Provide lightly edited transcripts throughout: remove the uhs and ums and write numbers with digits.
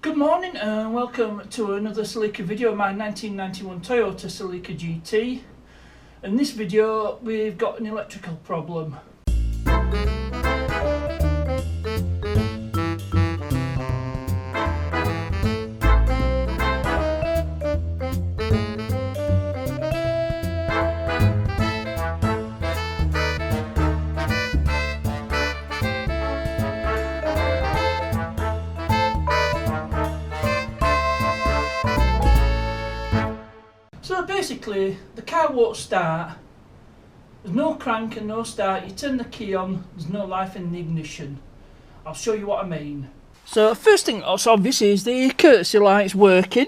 Good morning and welcome to another Celica video of my 1991 Toyota Celica GT. In this video we've got an electrical problem. So basically, the car won't start. There's no crank and no start. You turn the key on, there's no life in the ignition. I'll show you what I mean. So first thing that's obvious is the courtesy light's working.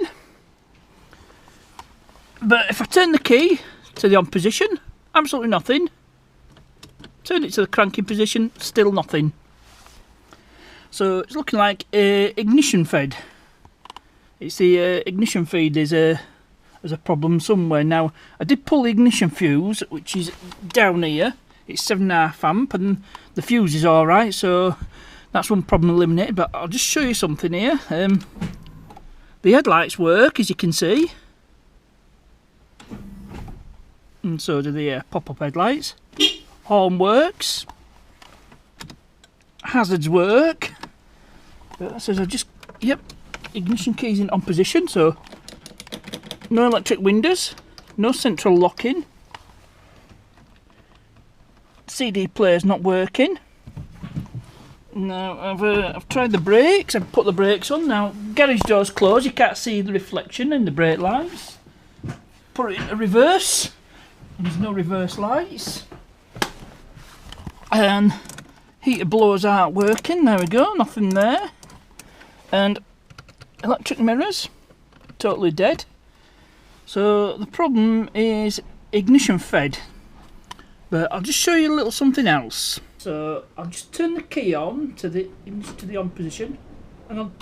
But if I turn the key to the on position, absolutely nothing. Turn it to the cranking position, still nothing. So it's looking like ignition fed. It's the ignition feed is a problem somewhere. Now I did pull the ignition fuse, which is down here. It's 7.5 amp and the fuse is alright, so that's one problem eliminated. But I'll just show you something here. The headlights work, as you can see, and so do the pop-up headlights. Horn works, hazards work. But that says ignition keys in on position, so no electric windows, no central locking. CD player's not working. Now I've tried the brakes. I've put the brakes on. Now garage door's closed. You can't see the reflection in the brake lights. Put it into reverse. There's no reverse lights. And heater blowers aren't working. There we go. Nothing there. And electric mirrors totally dead. So the problem is ignition fed, but I'll just show you a little something else. So I'll just turn the key on to the on position, and I'll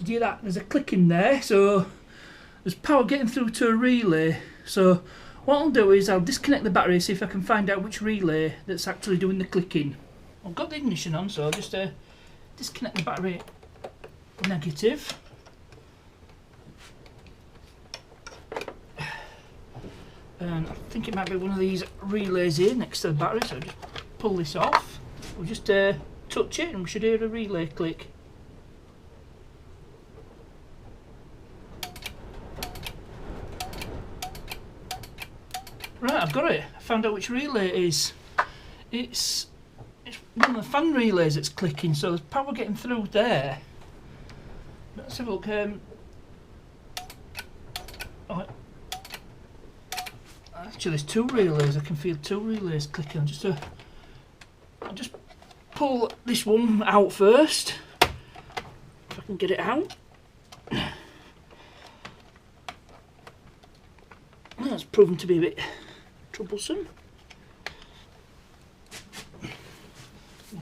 do that. There's a click in there, so there's power getting through to a relay. So what I'll do is I'll disconnect the battery, see if I can find out which relay that's actually doing the clicking. I've got the ignition on, so I'll just disconnect the battery negative. And I think it might be one of these relays here next to the battery, so just pull this off. We'll just touch it and we should hear a relay click. Right, I've got it. I found out which relay it is. It's one of the fan relays that's clicking, so there's power getting through there. Let's have a look. Actually, there's two relays. I can feel two relays clicking. I'll just pull this one out first, if I can get it out. That's proven to be a bit troublesome. I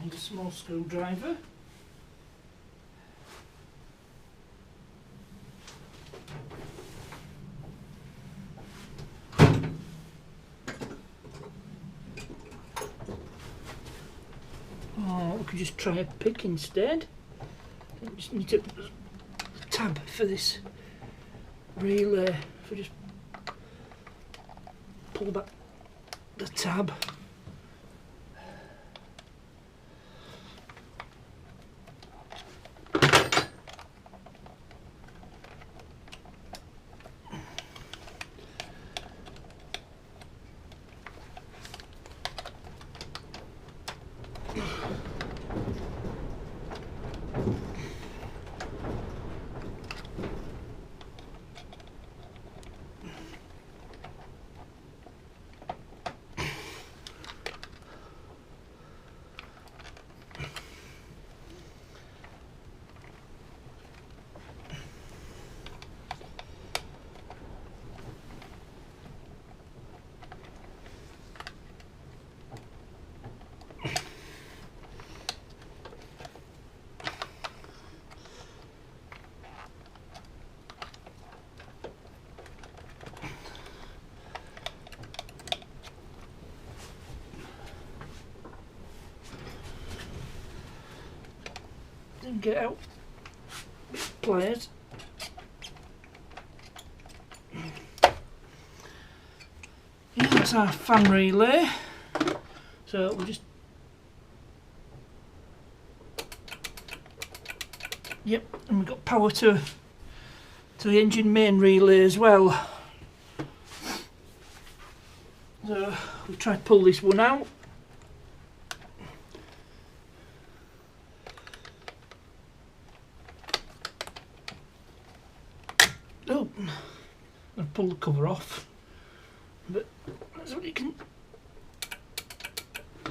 need a small screwdriver. We could just try a pick instead. I just need to tab for this relay. If I just pull back the tab. Didn't get out pliers. Yeah, that's our fan relay. So we'll just, yep, and we've got power to the engine main relay as well. So we'll try to pull this one out. Oh, I'll pull the cover off, but that's what you can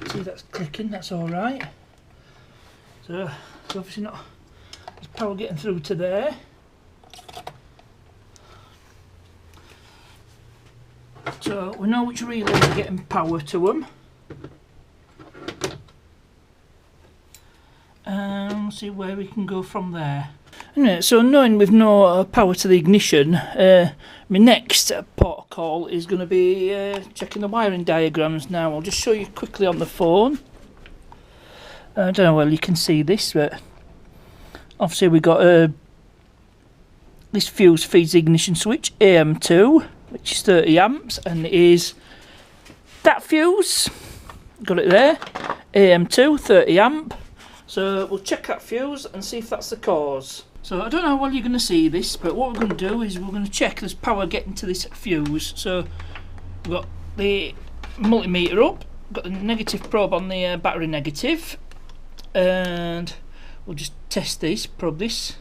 see. That's clicking. That's all right. So obviously not. There's power getting through to there. So we know which relays are getting power to them. And we'll see where we can go from there. Anyway, so knowing we've no power to the ignition, my next port of call is going to be checking the wiring diagrams. Now I'll just show you quickly on the phone. I don't know whether you can see this, but obviously we got this fuse feeds the ignition switch AM2, which is 30 amps, and it is that fuse. Got it there, AM2, 30 amp. So we'll check that fuse and see if that's the cause. So I don't know how well you're going to see this, but what we're going to do is we're going to check there's power getting to this fuse. So we've got the multimeter up, got the negative probe on the battery negative, and we'll just test this, probe this.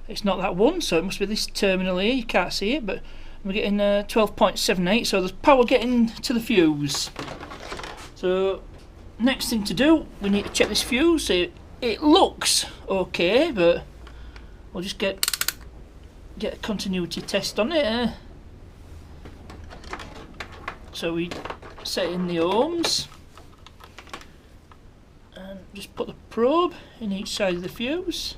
It's not that one, so it must be this terminal here. You can't see it, but we're getting 12.78, so there's power getting to the fuse. So next thing to do, we need to check this fuse. It looks okay, but we'll just get a continuity test on it. So we set in the ohms and just put the probe in each side of the fuse.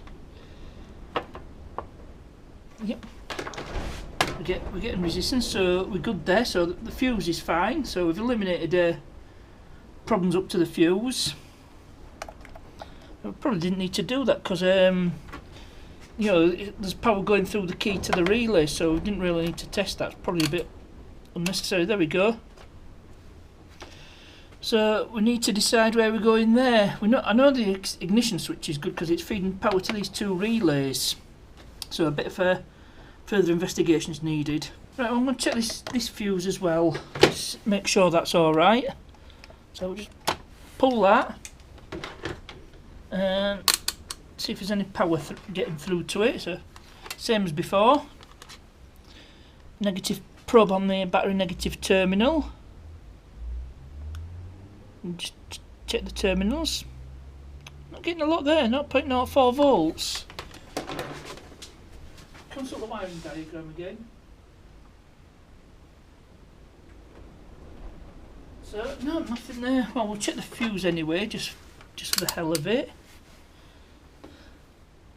Yep, we're getting resistance, so we're good there. So the fuse is fine. So we've eliminated problems up to the fuse. We probably didn't need to do that because you know, there's power going through the key to the relay, so we didn't really need to test that. It's probably a bit unnecessary. There we go. So we need to decide where we're going there. I know the ignition switch is good because it's feeding power to these two relays. So a bit of further investigation is needed. Right, I'm going to check this fuse as well. Just make sure that's all right. So we'll just pull that and see if there's any power getting through to it. So same as before. Negative probe on the battery negative terminal. And just check the terminals. Not getting a lot there. 0.04 volts. Consult the wiring diagram again. So no, nothing there. Well, we'll check the fuse anyway, just for the hell of it.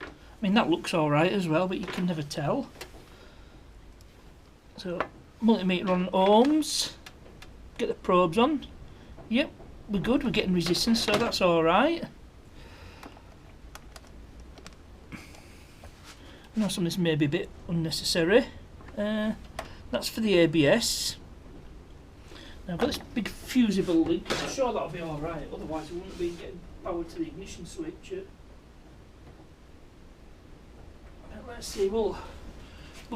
I mean, that looks alright as well, but you can never tell. So multimeter on ohms. Get the probes on. Yep, we're good. We're getting resistance, so that's alright. I know some of this may be a bit unnecessary. That's for the ABS. Now I've got this big fusible link. I'm sure that'll be alright, otherwise we wouldn't be getting power to the ignition switch. Let's see, we'll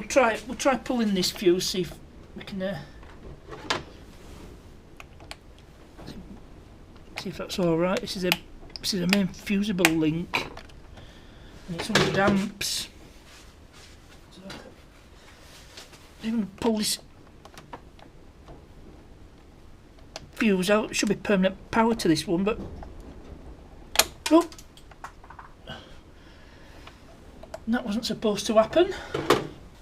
try pulling this fuse, see if we can see if that's alright. This is a main fusible link. And it's 100 amps. So even pull this fuse out, should be permanent power to this one, but oh, that wasn't supposed to happen.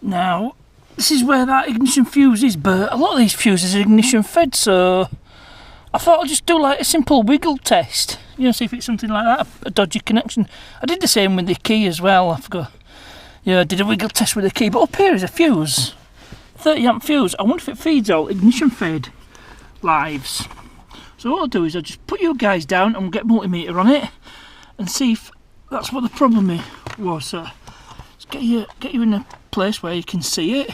Now this is where that ignition fuse is, but a lot of these fuses are ignition fed, so I thought I'd just do like a simple wiggle test, you know, see if it's something like that, a dodgy connection. I did the same with the key as well. I forgot, yeah, I did a wiggle test with the key, but up here is a fuse, 30 amp fuse. I wonder if it feeds all ignition fed lives. So what I'll do is I'll just put you guys down and we'll get multimeter on it and see if that's what the problem was. So get you in a place where you can see it.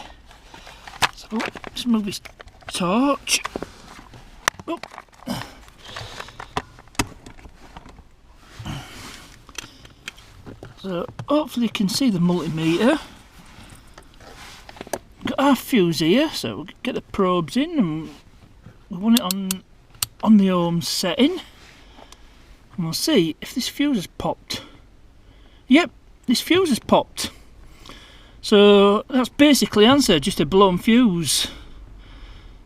So let's move this torch. Oh. So hopefully you can see the multimeter. Got our fuse here, so we'll get the probes in and we want it on the ohm setting. And we'll see if this fuse has popped. Yep, this fuse has popped. So that's basically answered, just a blown fuse.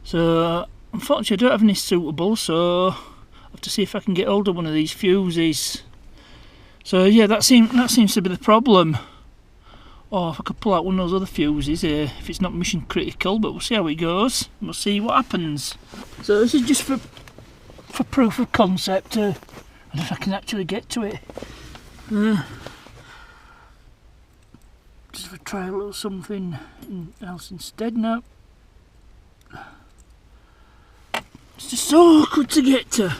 So unfortunately I don't have any suitable, so I'll have to see if I can get hold of one of these fuses. So yeah, that seems to be the problem. Or if I could pull out one of those other fuses if it's not mission critical, but we'll see how it goes. We'll see what happens. So this is just for proof of concept. I don't know if I can actually get to it. Just for trial or something else instead now. It's just so awkward to get to.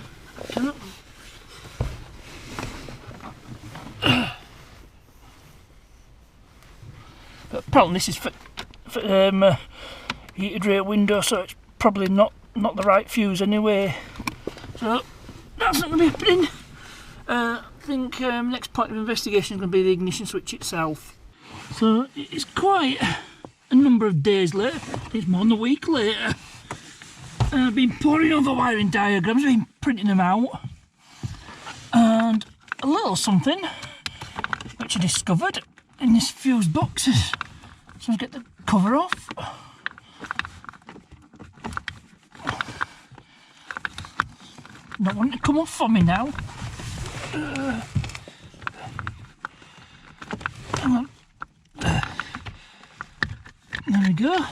But apparently this is for heated rate window, so it's probably not the right fuse anyway. So that's not going to be happening. I think next point of investigation is going to be the ignition switch itself. So it's quite a number of days later. It's more than a week later. I've been poring over wiring diagrams, I've been printing them out, and a little something which I discovered in this fuse box. So let's get the cover off. Not wanting to come off for me now. Hang on. There we go.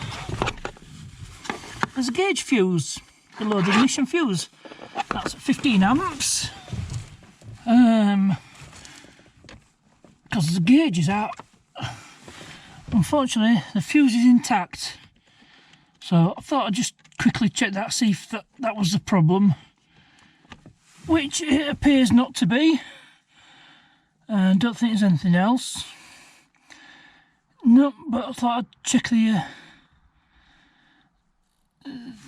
There's a gauge fuse, the low ignition fuse. That's at 15 amps. Because the gauge is out. Unfortunately, the fuse is intact. So I thought I'd just quickly check that, see if that was the problem. Which it appears not to be. I don't think there's anything else. No, but I thought I'd check the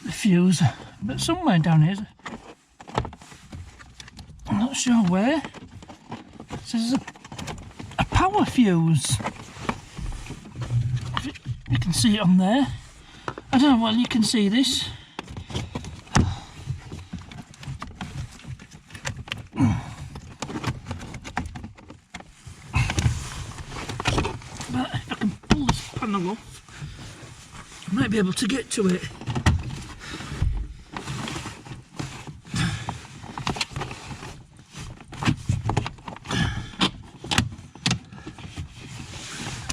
fuse. But somewhere down here, I'm not sure where. It says a power fuse. You can see it on there. I don't know whether you can see this. But if I can pull this panel off, I might be able to get to it.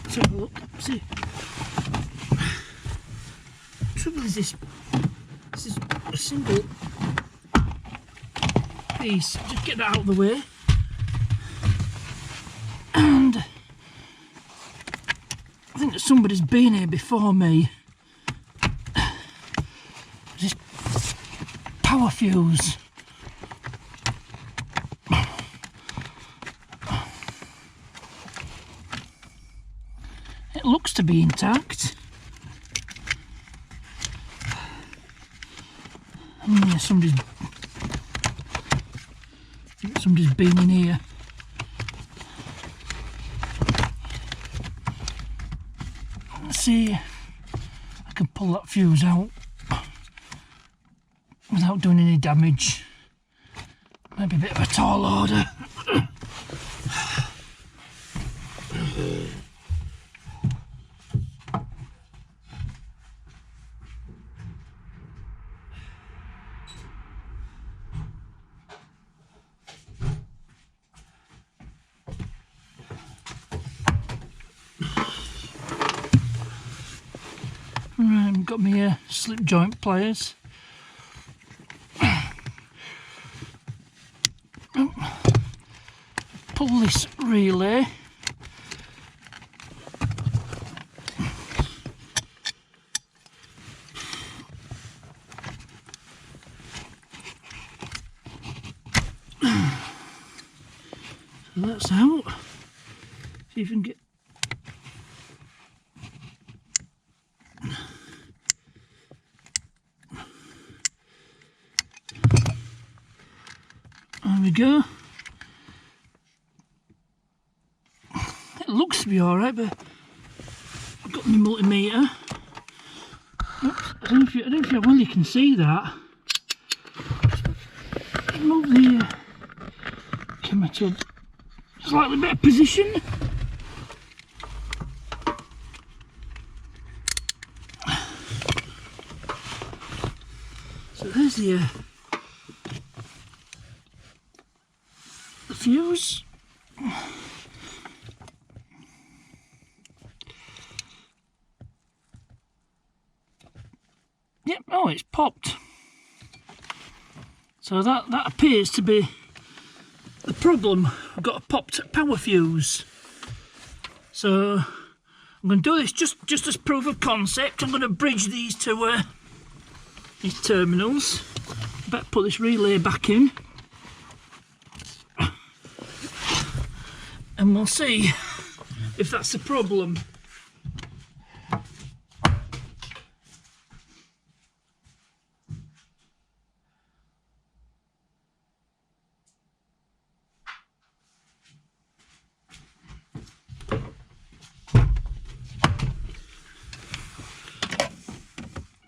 Let's have a look, see. The trouble is this is a single piece. Just get that out of the way. And I think that somebody's been here before me. This power fuse. It looks to be intact. Yeah, somebody's been in here. Let's see, I can pull that fuse out without doing any damage. Maybe a bit of a tall order. Right, got my slip joint pliers. Pull this relay. So that's out. See if we can get go. It looks to be alright, but I've got my multimeter. Oops, I don't know if how well you can see that. Move the camera to a slightly better position. So there's the fuse. Yep, oh, it's popped. So that appears to be the problem. I've got a popped power fuse. So I'm going to do this just as proof of concept. I'm going to bridge these two these terminals. Better put this relay back in, and we'll see if that's the problem.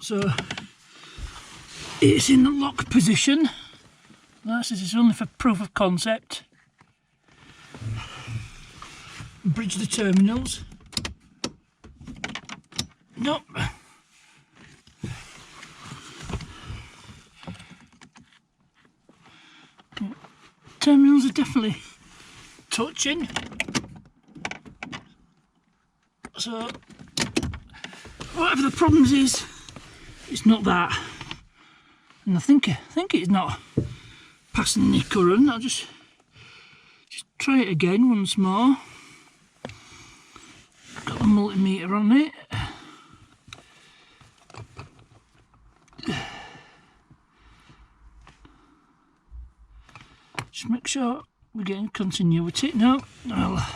So it's in the lock position. This is only for proof of concept. Bridge the terminals. Nope. Terminals are definitely touching. So whatever the problems is, it's not that. And I think it's not passing any current. I'll just try it again once more. Got the multimeter on it. Just make sure we're getting continuity. No, well, I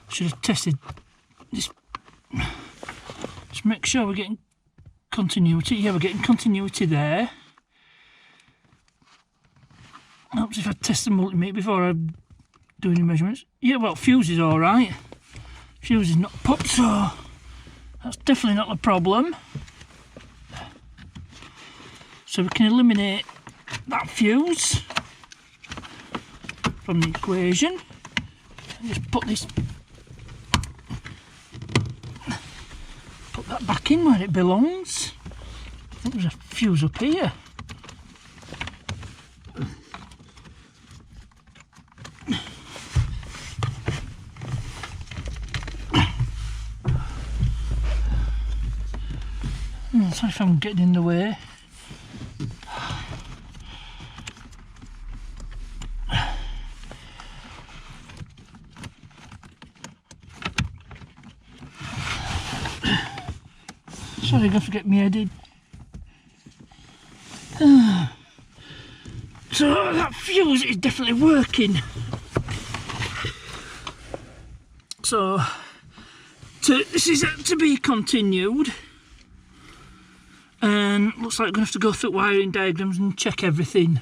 should have tested this. Just make sure we're getting continuity. Yeah, we're getting continuity there. Helps if I test the multimeter before I do any measurements. Yeah, well, fuse is alright. Fuse is not popped, so that's definitely not the problem. So we can eliminate that fuse from the equation. And just put that back in where it belongs. I think there's a fuse up here. Sorry if I'm getting in the way. Sorry, I'm going to get me headed. So that fuse is definitely working. So this is to be continued. And looks like we're going to have to go through wiring diagrams and check everything.